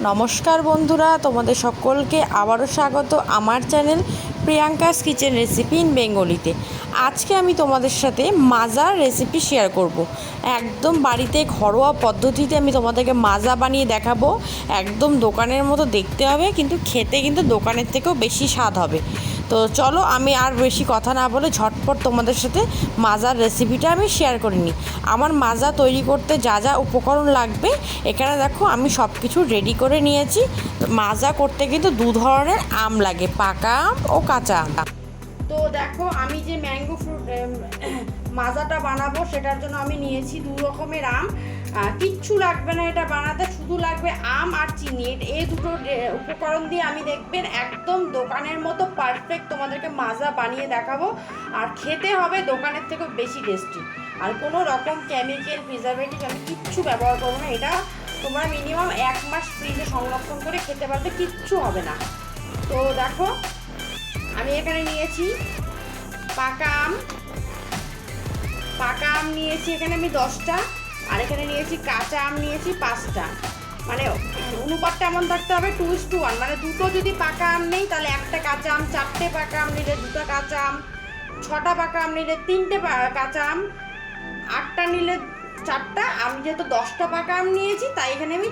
নমস্কার বন্ধুরা, তোমাদের সকলকে আবারও স্বাগত আমার channel Priyanka's kitchen recipe in বেঙ্গলিতে। আজকে আমি তোমাদের সাথে মাজার রেসিপি শেয়ার করব। একদম বাড়িতে ঘরোয়া পদ্ধতিতে আমি তোমাদেরকে মাজা বানিয়ে দেখাবো। একদম দোকানের মতো দেখতে হবে, কিন্তু খেতে কিন্তু দোকানের থেকেও বেশি স্বাদ হবে। তো চলো, আমি আর বেশি কথা না বলে ঝটপট তোমাদের সাথে মাজার রেসিপিটা আমি শেয়ার করে নিই। আমার মাজা তৈরি করতে যা যা উপকরণ লাগবে এখানে দেখো, আমি সব কিছু রেডি করে নিয়েছি। মাজা করতে কিন্তু দু ধরনের আম লাগে, পাকা আম ও কাঁচা আম। তো দেখো, আমি যে ম্যাঙ্গো ফ্রুট মাজাটা বানাবো সেটার জন্য আমি নিয়েছি দু রকমের আম। কিচ্ছু লাগবে না এটা বানাতে, শুধু লাগবে আম আর চিনি। এই দুটো উপকরণ দিয়ে আমি দেখবেন একদম দোকানের মতো পারফেক্ট তোমাদেরকে মাজা বানিয়ে দেখাবো। আর খেতে হবে দোকানের থেকেও বেশি টেস্টি। আর কোনো রকম কেমিক্যাল প্রিজারভেটিভ আমি কিচ্ছু ব্যবহার করবো না। এটা তোমরা মিনিমাম 1 মাস ফ্রিজে সংরক্ষণ করে খেতে পারবে, কিচ্ছু হবে না। তো দেখো, আমি এখানে নিয়েছি পাকা আম নিয়েছি এখানে আমি 10টা, আর এখানে নিয়েছি কাঁচা আম নিয়েছি 5টা। মানে অনুপাতটা এমন থাকতে হবে 2:1, মানে দুটো যদি পাকা আম নেই তাহলে একটা কাঁচা আম, 4টে পাকা আম নিলে 2টা কাঁচা আম, 6টা পাকা আম নিলে 3টে কাঁচা আম, 8টা নিলে 4টা। আমি যেহেতু 10টা পাকা আম নিয়েছি তাই এখানে আমি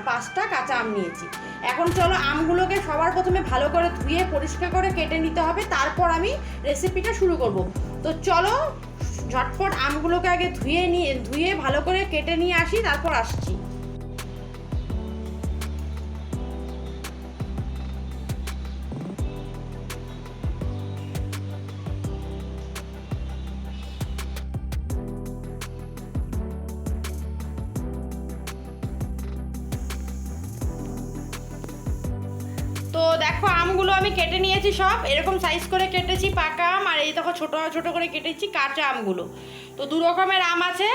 5টা কাঁচা আম নিয়েছি। এখন চলো, আমগুলোকে সবার প্রথমে ভালো করে ধুয়ে পরিষ্কার করে কেটে নিতে হবে, তারপর আমি রেসিপিটা শুরু করব। তো চলো ঝটপট আমগুলোকে আগে ধুয়ে ভালো করে কেটে নিয়ে আসি, তারপর আসছি। তো দেখো, আমগুলো আমি কেটে নিয়েছি, সব এরকম সাইজ করে কেটেছি পাকা আম, আর এই দেখো ছোটো ছোটো করে কেটেছি কাঁচা আমগুলো। তো দু রকমের আম আছে।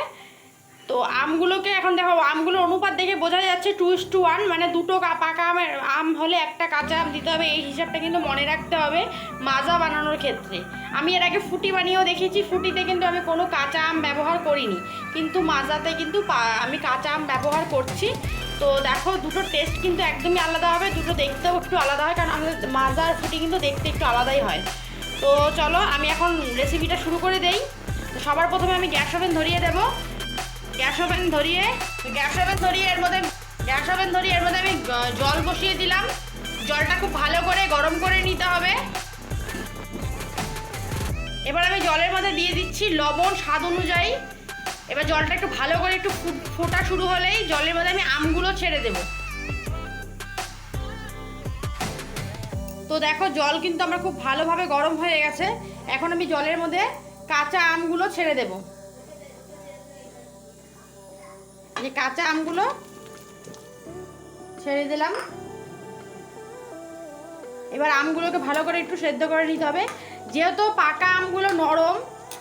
তো আমগুলোকে এখন দেখো, আমগুলোর অনুপাত দেখে বোঝা যাচ্ছে 2:1, মানে দুটো পাকা আমের আম হলে একটা কাঁচা আম দিতে হবে। এই হিসাবটা কিন্তু মনে রাখতে হবে মাজা বানানোর ক্ষেত্রে। আমি এর আগে ফুটি বানিয়েও দেখেছি, ফুটিতে কিন্তু আমি কোনো কাঁচা আম ব্যবহার করিনি, কিন্তু মাজাতে কিন্তু আমি কাঁচা আম ব্যবহার করছি। তো দেখো, দুটো টেস্ট কিন্তু একদমই আলাদা হবে, দুটো দেখতেও একটু আলাদা হয়, কারণ আমাদের মাজা আর ফুটি কিন্তু দেখতে একটু আলাদাই হয়। তো চলো, আমি এখন রেসিপিটা শুরু করে দেই। তো সবার প্রথমে আমি গ্যাস ওভেন ধরিয়ে দেবো। গ্যাস ওভেন ধরিয়ে এর মধ্যে আমি জল বসিয়ে দিলাম। জলটা খুব ভালো করে গরম করে নিতে হবে। এবার আমি জলের মধ্যে দিয়ে দিচ্ছি লবণ স্বাদ অনুযায়ী। এবার জলটা একটু ভালো করে একটু ফোটা শুরু হলেই জলের মধ্যে আমি আমগুলো ছেড়ে দেব। তো দেখো, জল কিন্তু আমার খুব ভালোভাবে গরম হয়ে গেছে। এখন আমি জলের মধ্যে কাঁচা আমগুলো ছেড়ে দেব। যে কাঁচা আমগুলো ছেড়ে দিলাম। এবার আমগুলোকে ভালো করে একটু সেদ্ধ করে নিতে হবে। যেহেতু পাকা আমগুলো নরম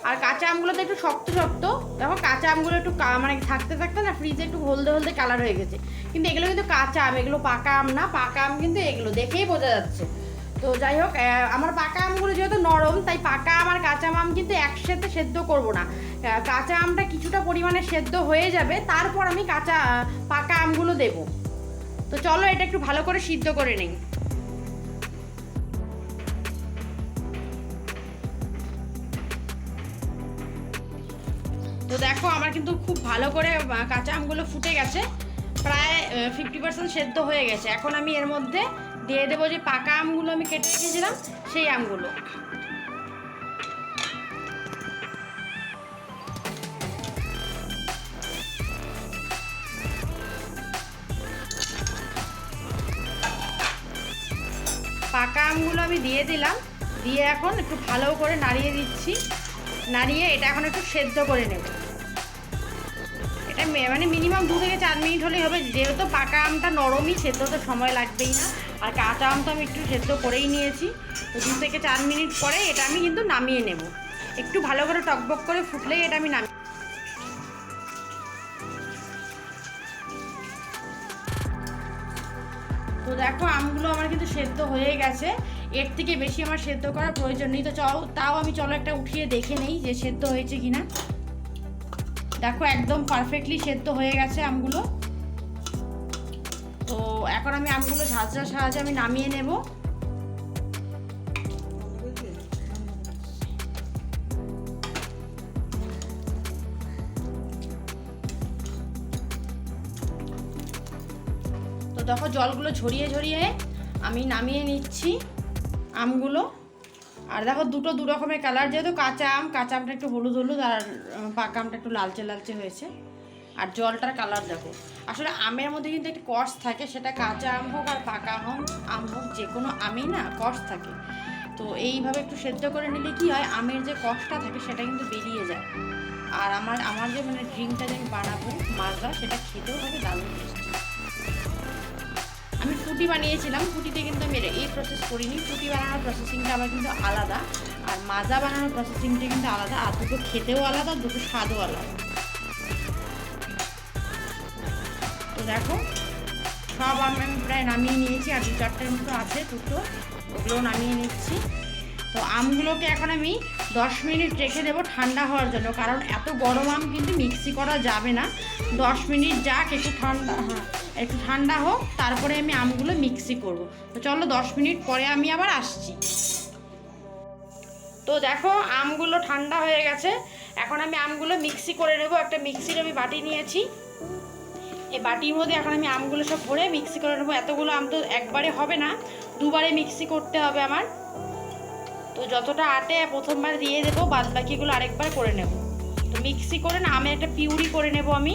আর কাঁচা আমগুলো তো একটু শক্ত শক্ত, দেখো কাঁচা আমগুলো একটু মানে থাকতে থাকতে না ফ্রিজে একটু হলদে হলদে কালার হয়ে গেছে, কিন্তু এগুলো কিন্তু কাঁচা আম, এগুলো পাকা আম না। পাকা আম কিন্তু এগুলো দেখেই বোঝা যাচ্ছে। তো যাই হোক, আমার পাকা আমগুলো যেহেতু নরম, তাই পাকা আম আর কাঁচা আম কিন্তু একসাথে সেদ্ধ করব না। কাঁচা আমটা কিছুটা পরিমাণে সেদ্ধ হয়ে যাবে, তারপর আমি পাকা আমগুলো দেব। তো চলো, এটা একটু ভালো করে সিদ্ধ করে নিই। তো দেখো, আমার কিন্তু খুব ভালো করে কাঁচা আমগুলো ফুটে গেছে, প্রায় 50% সেদ্ধ হয়ে গেছে। এখন আমি এর মধ্যে দিয়ে দেবো যে পাকা আমগুলো আমি কেটে রেখেছিলাম, সেই আমগুলো। পাকা আমগুলো আমি দিয়ে দিলাম, দিয়ে এখন একটু ভালো করে নাড়িয়ে দিচ্ছি। নাড়িয়ে এটা এখন একটু সেদ্ধ করে নেব। এটা মানে মিনিমাম 2 থেকে 4 মিনিট হলেই হবে, যেহেতু পাকা আমটা নরমই, সেদ্ধ তো সময় লাগবেই না। আর কাঁচা আম তো আমি একটু সেদ্ধ করেই নিয়েছি। তো 2 থেকে 4 মিনিট পরে এটা আমি কিন্তু নামিয়ে নেব। একটু ভালো করে টকবক করে ফুটলেই এটা আমি নামিয়ে। তো দেখো, আমগুলো আমার কিন্তু সেদ্ধ হয়ে গেছে। এর থেকে বেশি আমার সেদ্ধ করার প্রয়োজন নেই। তো তাও আমি চলো একটা উঠিয়ে দেখে নেই যে সেদ্ধ হয়েছে কিনা। দেখো, একদম পারফেক্টলি সেদ্ধ হয়ে গেছে আমগুলো। তো এখন আমি আমগুলো ঝাঁঝরার সাহায্যে আমি নামিয়ে নেব। তো দেখো জলগুলো ঝরিয়ে ঝরিয়ে আমি নামিয়ে নিচ্ছি আমগুলো। আর দেখো দুটো দু রকমের কালার, যেহেতু কাঁচা আমটা একটু হলুদ হলুদ আর পাকা আমটা একটু লালচে লালচে হয়েছে। আর জলটার কালার দেখো, আসলে আমের মধ্যে কিন্তু একটু কষ থাকে, সেটা কাঁচা আম হোক আর পাকা আম হোক যে কোনো আমই না কষ থাকে। তো এইভাবে একটু সেদ্ধ করে নিলে কি হয়, আমের যে কষটা থাকে সেটা কিন্তু বেরিয়ে যায়। আর আমার যে মানে ড্রিঙ্কটা যে আমি বানাবো মাজা, সেটা খেতেও হবে দারুণ টেস্টি। আমি ফুটি বানিয়েছিলাম, ফুটিতে কিন্তু আমি এই প্রসেস করিনি। ফুটি বানানোর প্রসেসিংটা আমার কিন্তু আলাদা, আর মাজা বানানোর প্রসেসিংটা কিন্তু আলাদা, আর দুটো খেতেও আলাদা, দুটো স্বাদও আলাদা। তো দেখো সব আমি প্রায় নামিয়ে নিয়েছি, আর 2-4টার মতো আছে দুটো, ওগুলোও নামিয়ে নিচ্ছি। তো আমগুলোকে এখন আমি 10 মিনিট রেখে দেবো ঠান্ডা হওয়ার জন্য, কারণ এত গরম আম কিন্তু মিক্সি করা যাবে না। 10 মিনিট যাক, একটু ঠান্ডা হোক, তারপরে আমি আমগুলো মিক্সি করব। তো চলো 10 মিনিট পরে আমি আবার আসছি। তো দেখো আমগুলো ঠান্ডা হয়ে গেছে, এখন আমি আমগুলো মিক্সি করে নেব। একটা মিক্সির আমি বাটি নিয়েছি, এই বাটির মধ্যে এখন আমি আমগুলো সব ভরে মিক্সি করে নেবো। এতগুলো আম তো একবারে হবে না, দুবারে মিক্সি করতে হবে আমার। তো যতটা আটে প্রথমবার দিয়ে দেবো, বাদ বাকিগুলো আরেকবার করে নেব। তো মিক্সি করে না আমি একটা পিউরি করে নেব আমি।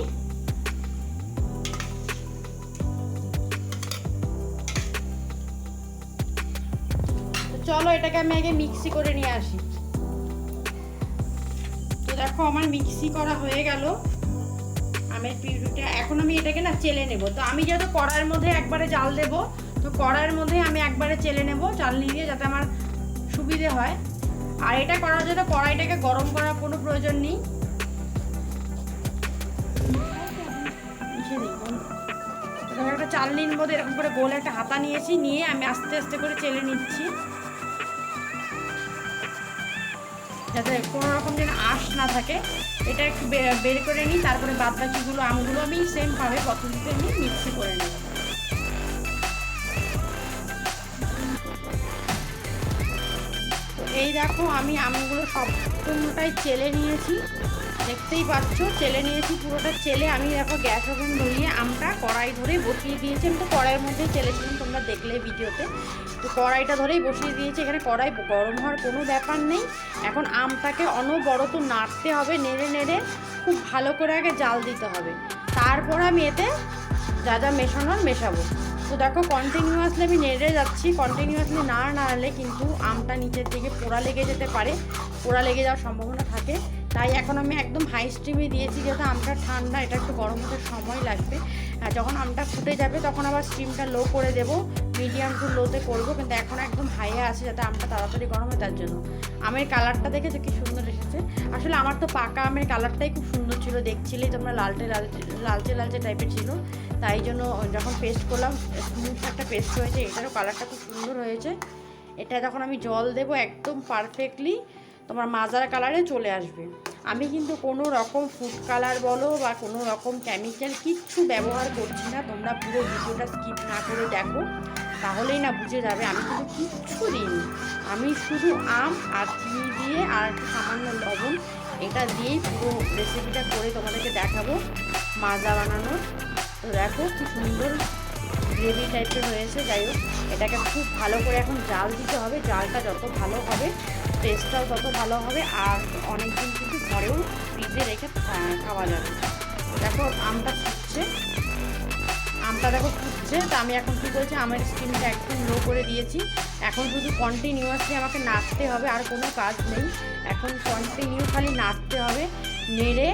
তো চলো এটাকে আমি আগে মিক্সি করে নিয়ে আসি। তো দেখো আমার মিক্সি করা হয়ে গেল আমের পিউরিটা। এখন আমি এটাকে না চেলে নেব। তো আমি যেহেতু কড়াইয়ের মধ্যে একবারে জাল দেব, তো কড়াইয়ের মধ্যে আমি একবারে চেলে নেব চালনি দিয়ে, যাতে আমার সুবিধে হয়। আর এটা করার জন্য কড়াইটাকে গরম করার কোনো প্রয়োজন নেই। একটা চালনির মধ্যে এরকম করে গোল একটা হাতা নিয়েছি, নিয়ে আমি আস্তে আস্তে করে চেলে নিচ্ছি, যাতে কোনো রকম যেন আঁশ না থাকে। এটা একটু বের করে নিই, তারপরে বাদ বাকিগুলো আমগুলো আমি সেমভাবে পদ্ধতিতে আমি মিক্সি করে নেব। তো এই দেখো আমি আমগুলো সম্পূর্ণটাই চেলে নিয়েছি, দেখতেই পাচ্ছ চেলে নিয়েছি পুরোটা। চেলে আমি দেখো গ্যাস ওভেন ধরিয়ে আমটা কড়াই ধরে বসিয়ে দিয়েছি। আমি তো কড়াইয়ের মধ্যেই চেলেছিলাম, তোমরা দেখলে ভিডিওতে। তো কড়াইটা ধরেই বসিয়ে দিয়েছি, এখানে কড়াই গরম হওয়ার কোনো ব্যাপার নেই। এখন আমটাকে অনবরত নাড়তে হবে, নেড়ে নেড়ে খুব ভালো করে আগে জাল দিতে হবে, তারপর আমি এতে যা যা মেশানোর মেশাবো। তো দেখো কন্টিনিউয়াসলি আমি নেড়ে যাচ্ছি, কন্টিনিউয়াসলি না নাড়লে কিন্তু আমটা নিচের দিকে পোড়া লেগে যেতে পারে, পোড়া লেগে যাওয়ার সম্ভাবনা থাকে। তাই এখন আমি একদম হাই স্টিমে দিয়েছি, যেহেতু আমটা ঠান্ডা, এটা একটু গরম হতে সময় লাগবে। আর যখন আমটা ফুটে যাবে তখন আবার স্টিমটা লো করে দেবো, মিডিয়াম টু লোতে করবো। কিন্তু এখন একদম হাইয়ে আছে, যাতে আমটা তাড়াতাড়ি গরম হয় তার জন্য। আমের কালারটা দেখে যে কি সুন্দর এসেছে। আসলে আমার তো পাকা আমের কালারটাই খুব সুন্দর ছিল, দেখছিলেই তোমরা লালচে লালচে টাইপের ছিল। তাই জন্য যখন পেস্ট করলাম স্মুথ একটা পেস্ট হয়েছে, এটারও কালারটা খুব সুন্দর হয়েছে। এটা যখন আমি জল দেবো একদম পারফেক্টলি তোমার মাজার কালারে চলে আসবে। আমি কিন্তু কোনো রকম ফুড কালার বলো বা কোনো রকম কেমিক্যাল কিচ্ছু ব্যবহার করছি না। তোমরা পুরো ভিডিওটা স্কিপ না করে দেখো, তাহলেই না বুঝে যাবে আমি কিন্তু কিচ্ছু দিইনি। আমি শুধু আম আর চিনি দিয়ে আর একটু সামান্য লবণ, এটা দিয়েই পুরো রেসিপিটা করে তোমাদেরকে দেখাবো মাজা বানানোর। তো দেখো কি সুন্দর গ্রেভি টাইপের হয়েছে। যাই হোক, এটাকে খুব ভালো করে এখন জাল দিতে হবে। জালটা যত ভালো হবে টেস্টটাও তত ভালো হবে, আর অনেক দিন কিন্তু ঘরেও ফ্রিজে রেখে খাওয়া যাবে। দেখো আমটা ফুটছে, আমটা দেখো ফুটছে। তো আমি এখন কী করছি, আমের স্টিমটা একদম লো করে দিয়েছি। এখন শুধু কন্টিনিউয়াসলি আমাকে নাড়তে হবে, আর কোনো কাজ নেই। এখন কন্টিনিউ খালি নাড়তে হবে, নেড়ে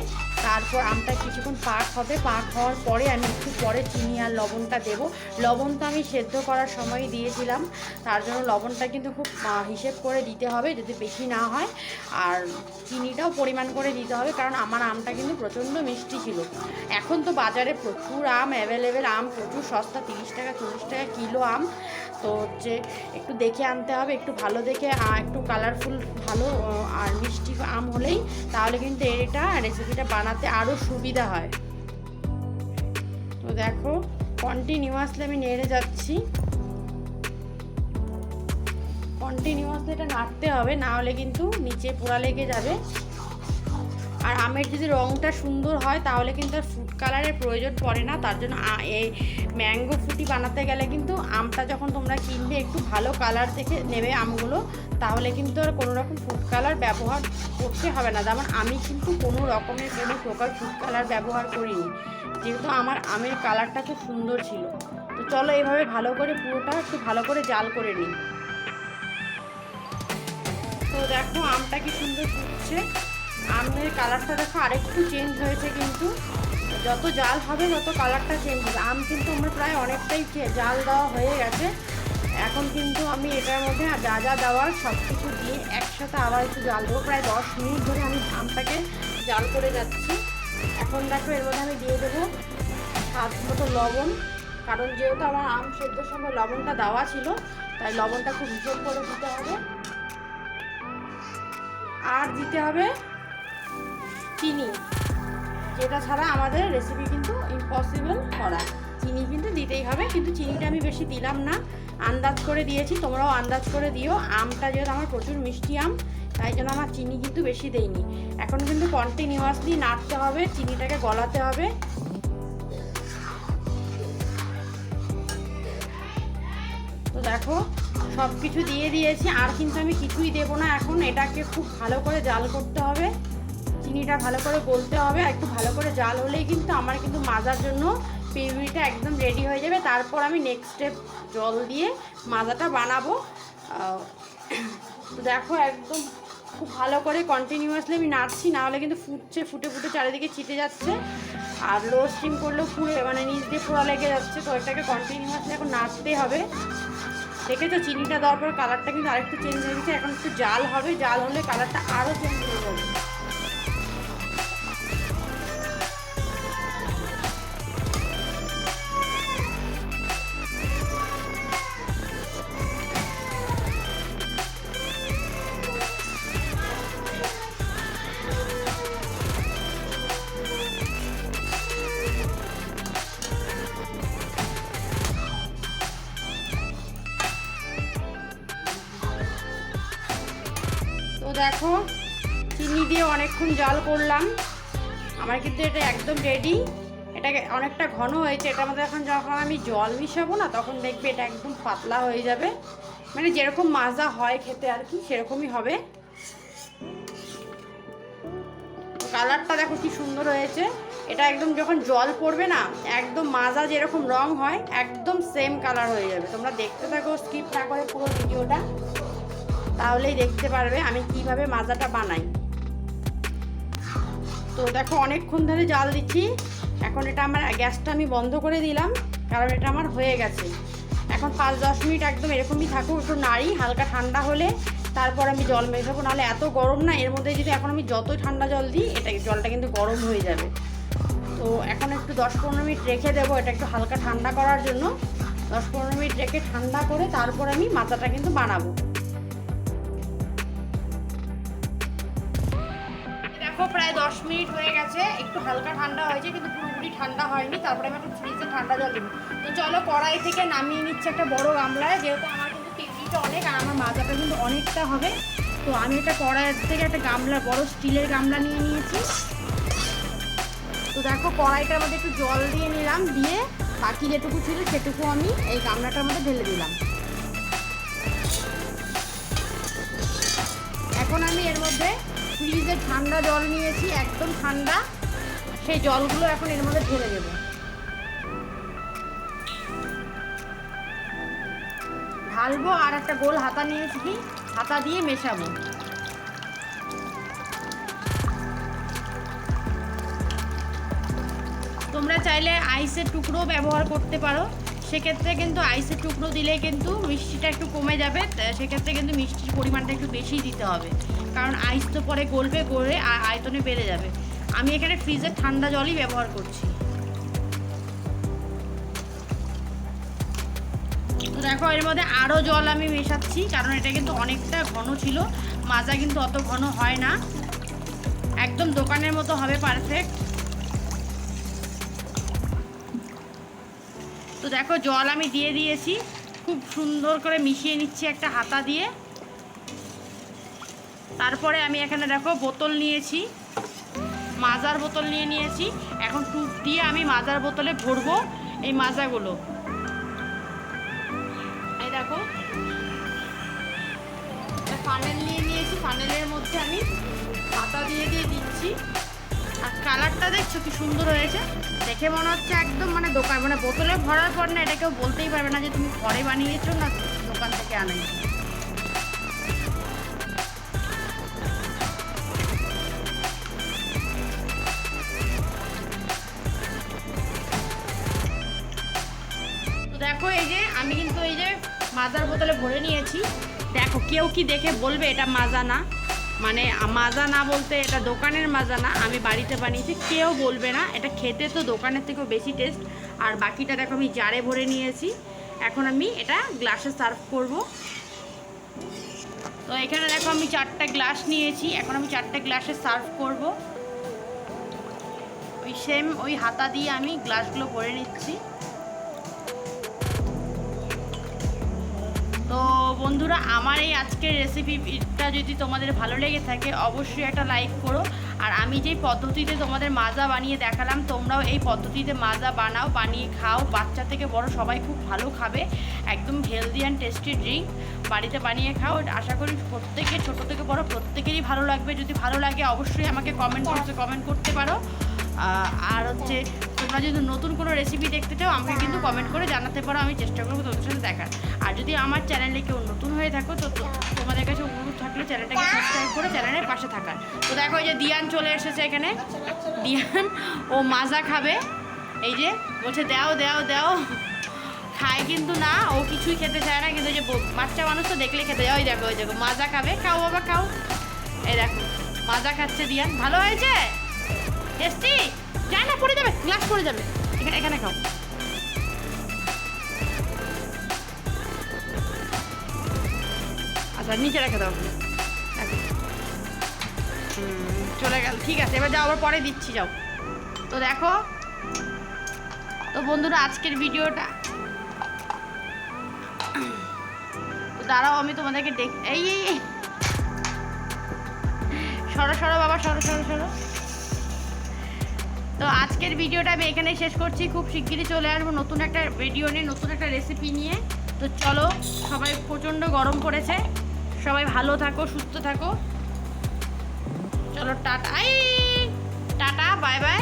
তারপর আমটা কিছুক্ষণ পাক হবে। পাক হওয়ার পরে আমি একটু পরে চিনি আর লবণটা দেবো। লবণটা আমি সেদ্ধ করার সময় দিয়েছিলাম, তার জন্য লবণটা কিন্তু খুব হিসেব করে দিতে হবে, যদি বেশি না হয়। আর চিনিটাও পরিমাণ করে দিতে হবে, কারণ আমার আমটা কিন্তু প্রচণ্ড মিষ্টি ছিল। এখন তো বাজারে প্রচুর আম অ্যাভেলেবেল, আম প্রচুর সস্তা, 30 টাকা 40 টাকা কিলো আম। তো হচ্ছে একটু দেখে আনতে হবে, একটু ভালো দেখে, একটু কালারফুল ভালো আর মিষ্টি আম হলেই তাহলে কিন্তু এটা রেসিপিটা বানাতে আরও সুবিধা হয়। তো দেখো কন্টিনিউয়াসলি আমি নেড়ে যাচ্ছি। কন্টিনিউয়াসলি এটা নাড়তে হবে, না হলে কিন্তু নিচে পোড়া লেগে যাবে। আর আমের যদি রঙটা সুন্দর হয় তাহলে কিন্তু আর ফুড কালারের প্রয়োজন পড়ে না। তার জন্য এই ম্যাঙ্গো ফ্রুটি বানাতে গেলে কিন্তু আমটা যখন তোমরা কিনবে একটু ভালো কালার দেখে নেবে আমগুলো, তাহলে কিন্তু আর কোনো রকম ফুড কালার ব্যবহার করতে হবে না। যেমন আমি কিন্তু কোনো রকমের কোনো প্রকার ফুড কালার ব্যবহার করিনি, যেহেতু আমার আমের কালারটা খুব সুন্দর ছিল। তো চলো এইভাবে ভালো করে পুরোটা একটু ভালো করে জাল করে নিই। তো দেখো আমটা কি সুন্দর ফুটছে, আমের কালারটা দেখো আরেকটু চেঞ্জ হয়েছে, কিন্তু যত জাল হবে তত কালারটা চেঞ্জ হবে। আম কিন্তু আমার প্রায় অনেকটাই জাল দেওয়া হয়ে গেছে। এখন কিন্তু আমি এটার মধ্যে যা যা দেওয়ার সব কিছু দিয়ে একসাথে আবার একটু জাল দেবো। প্রায় 10 মিনিট ধরে আমি আমটাকে জাল করে যাচ্ছি। এখন দেখো এর মধ্যে আমি দিয়ে দেবো স্বাদ মতো লবণ, কারণ যেহেতু আমার আম সেদ্ধর সময় লবণটা দেওয়া ছিল, তাই লবণটা খুব হিসেব করে দিতে হবে। আর দিতে হবে চিনি, যেটা ছাড়া আমাদের রেসিপি কিন্তু ইম্পসিবল করা। চিনি কিন্তু দিতেই হবে, কিন্তু চিনিটা আমি বেশি দিলাম না, আন্দাজ করে দিয়েছি, তোমরাও আন্দাজ করে দিও। আমটা যেহেতু আমার প্রচুর মিষ্টি আম, তাই জন্য আমার চিনি কিন্তু বেশি দেইনি। এখন কিন্তু কন্টিনিউয়াসলি নাড়তে হবে, চিনিটাকে গলাতে হবে। তো দেখো সব কিছু দিয়ে দিয়েছি, আর কিন্তু আমি কিছুই দেবো না। এখন এটাকে খুব ভালো করে জাল করতে হবে, চিনিটা ভালো করে গলতে হবে। আর একটু ভালো করে জাল হলেই কিন্তু আমার কিন্তু মাজার জন্য পিউরিটা একদম রেডি হয়ে যাবে। তারপর আমি নেক্সট স্টেপ জল দিয়ে মাজাটা বানাবো। তো দেখো একদম খুব ভালো করে কন্টিনিউয়াসলি আমি নাড়ছি, না হলে কিন্তু ফুটছে, ফুটে ফুটে চারিদিকে ছিটে যাচ্ছে। আর লো স্টিম করলেও পুড়ে মানে নিচ দিয়ে পোড়া লেগে যাচ্ছে। তো এটাকে কন্টিনিউয়াসলি এখন নাড়তে হবে। দেখেছো চিনিটা দেওয়ার পর কালারটা কিন্তু আরেকটু চেঞ্জ হয়ে গেছে। এখন একটু জাল হবে, জাল হলে কালারটা আরও চেঞ্জ হয়ে যাবে। তো দেখো চিনি দিয়ে অনেকক্ষণ জাল করলাম, আমার কিন্তু এটা একদম রেডি। এটাকে অনেকটা ঘন হয়েছে। এটার মধ্যে এখন যখন আমি জল মিশাবো না, তখন দেখবে এটা একদম পাতলা হয়ে যাবে, মানে যেরকম মাজা হয় খেতে আর কি সেরকমই হবে। তো কালারটা দেখো কি সুন্দর হয়েছে। এটা একদম যখন জল পড়বে না, একদম মাজা যেরকম রং হয় একদম সেম কালার হয়ে যাবে। তোমরা দেখতে থাকো, স্কিপ না করে পুরো ভিডিওটা, তাহলেই দেখতে পারবে আমি কিভাবে মাজাটা বানাই। তো দেখো অনেকক্ষণ ধরে জাল দিচ্ছি। এখন এটা আমার গ্যাসটা আমি বন্ধ করে দিলাম, কারণ এটা আমার হয়ে গেছে। এখন 5-10 মিনিট একদম এরকমই থাকুক, একটু নাড়ি, হালকা ঠান্ডা হলে তারপর আমি জল মেশাবো। নাহলে এত গরম না, এর মধ্যে যদি এখন আমি যতই ঠান্ডা জল দিই এটা জলটা কিন্তু গরম হয়ে যাবে। তো এখন একটু 10-15 মিনিট রেখে দেবো, এটা একটু হালকা ঠান্ডা করার জন্য। 10-15 মিনিট রেখে ঠান্ডা করে তারপর আমি মাজাটা কিন্তু বানাবো। দেখো প্রায় 10 মিনিট হয়ে গেছে, একটু হালকা ঠান্ডা হয়েছে কিন্তু পুরোপুরি ঠান্ডা হয়নি। তারপরে আমি একটু ফ্রিজে ঠান্ডা জল দেবো। তো চলো কড়াই থেকে নামিয়ে নিচ্ছে একটা বড় গামলায়, যেহেতু আমার কিন্তু টিভিটা অনেক আর আমার মাজাটা কিন্তু অনেকটা হবে। তো আমি একটা কড়াইয়ের থেকে একটা গামলা, বড় স্টিলের গামলা নিয়ে নিয়েছি। তো দেখো কড়াইটার মধ্যে একটু জল দিয়ে নিলাম, দিয়ে বাকি যেটুকু ছিল সেটুকু আমি এই গামলাটার মধ্যে ঢেলে দিলাম। এখন আমি এর মধ্যে ফ্রিজের ঠান্ডা জল নিয়েছি, একদম ঠান্ডা, সেই জলগুলো এখন এর মধ্যে ঢেলে দেবো। ঢালবো আর একটা গোল হাতা নিয়েছি, হাতা দিয়ে মেশাবো। তোমরা চাইলে আইসের টুকরো ব্যবহার করতে পারো, সেক্ষেত্রে কিন্তু আইসের টুকরো দিলে কিন্তু মিষ্টিটা একটু কমে যাবে। সেক্ষেত্রে কিন্তু মিষ্টির পরিমাণটা একটু বেশি দিতে হবে, কারণ আইস তো পরে গলবে, গলে আর আয়তনে বেড়ে যাবে। আমি এখানে ফ্রিজের ঠান্ডা জলই ব্যবহার করছি। তো দেখো এর মধ্যে আরও জল আমি মেশাচ্ছি, কারণ এটা কিন্তু অনেকটা ঘন ছিল, মাজা কিন্তু অত ঘন হয় না, একদম দোকানের মতো হবে পারফেক্ট। তো তো দেখো জল আমি দিয়ে দিয়েছি, খুব সুন্দর করে মিশিয়ে নিচ্ছি একটা হাতা দিয়ে। তারপরে আমি এখানে দেখো বোতল নিয়েছি, মাজার বোতল নিয়েছি। এখন টুপ দিয়ে আমি মাজার বোতলে ভরবো এই মাজাগুলো। এই দেখো ফানেল নিয়েছি, ফানেলের মধ্যে আমি পাতা দিয়ে দিচ্ছি। আর কালারটা দেখছো কি সুন্দর হয়েছে, দেখে মনে হচ্ছে একদম মানে দোকান, মানে বোতলে ভরার পর না এটা কেউ বলতেই পারবে না যে তুমি ঘরে বানিয়েছো না দোকান থেকে আনাই। তো দেখো এই যে আমি কিন্তু এই যে মাজার বোতলে ভরে নিয়েছি। দেখো কেউ কি দেখে বলবে এটা মাজা না, মানে মাজা না বলতে এটা দোকানের মাজা না, আমি বাড়িতে বানিয়েছি, কেউ বলবে না। এটা খেতে তো দোকানের থেকেও বেশি টেস্ট। আর বাকিটা দেখো আমি জারে ভরে নিয়েছি। এখন আমি এটা গ্লাসে সার্ভ করব। তো এখানে দেখো আমি 4টা গ্লাস নিয়েছি, এখন আমি 4টে গ্লাসে সার্ভ করব। ওই সেম ওই হাতা দিয়ে আমি গ্লাসগুলো ভরে নিচ্ছি। তো বন্ধুরা, আমার এই আজকের রেসিপিটা যদি তোমাদের ভালো লেগে থাকে অবশ্যই একটা লাইক করো। আর আমি যেই পদ্ধতিতে তোমাদের মাজা বানিয়ে দেখালাম, তোমরাও এই পদ্ধতিতে মাজা বানাও, বানিয়ে খাও। বাচ্চা থেকে বড় সবাই খুব ভালো খাবে, একদম হেলদি অ্যান্ড টেস্টি ড্রিঙ্ক। বাড়িতে বানিয়ে খাও, আশা করি প্রত্যেকে, ছোটো থেকে বড় প্রত্যেকেরই ভালো লাগবে। যদি ভালো লাগে অবশ্যই আমাকে কমেন্ট করতে পারো। আর হচ্ছে তোমরা যদি নতুন কোনো রেসিপি দেখতে চাও আমাকে কিন্তু কমেন্ট করে জানাতে পারো, আমি চেষ্টা করবো তোমাদের সাথে দেখার। আর যদি আমার চ্যানেলে কেউ নতুন হয়ে থাকো তো তোমাদের কাছে অনুরোধ থাকলে চ্যানেলটাকে সাবস্ক্রাইব করে চ্যানেলের পাশে থাকার। তো দেখো এই যে দিয়ান চলে এসেছে এখানে। দিয়ান ও মাজা খাবে, এই যে বলছে দাও দাও দাও, খায় কিন্তু না, ও কিছুই খেতে চায় না, কিন্তু যে বাচ্চা মানুষ তো দেখলে খেতে যায়। ওই দেখো মাজা খাবে, খাও বাবা খাও। এই দেখো মাজা খাচ্ছে দিয়ান। ভালো হয়েছে? টেস্টি? যায় না, পড়ে যাবে, গ্লাস পড়ে যাবে। এখানে খাও। আচ্ছা নিচে রেখে দাও। চলে গেল, ঠিক আছে, এবার যাও, আবার পরে দিচ্ছি, যাও। তো দেখো, তো বন্ধুরা আজকের ভিডিওটা দাঁড়াও আমি তোমাদেরকে এই সরো বাবা, সরো। তো আজকের ভিডিওটা আমি এখানে শেষ করছি। খুব শিগগিরই চলে আসবো নতুন একটা ভিডিও নিয়ে, নতুন একটা রেসিপি নিয়ে। তো চলো, সবাই প্রচণ্ড গরম পড়েছে, সবাই ভালো থাকো, সুস্থ থাকো। চলো টাটা, বাই বাই।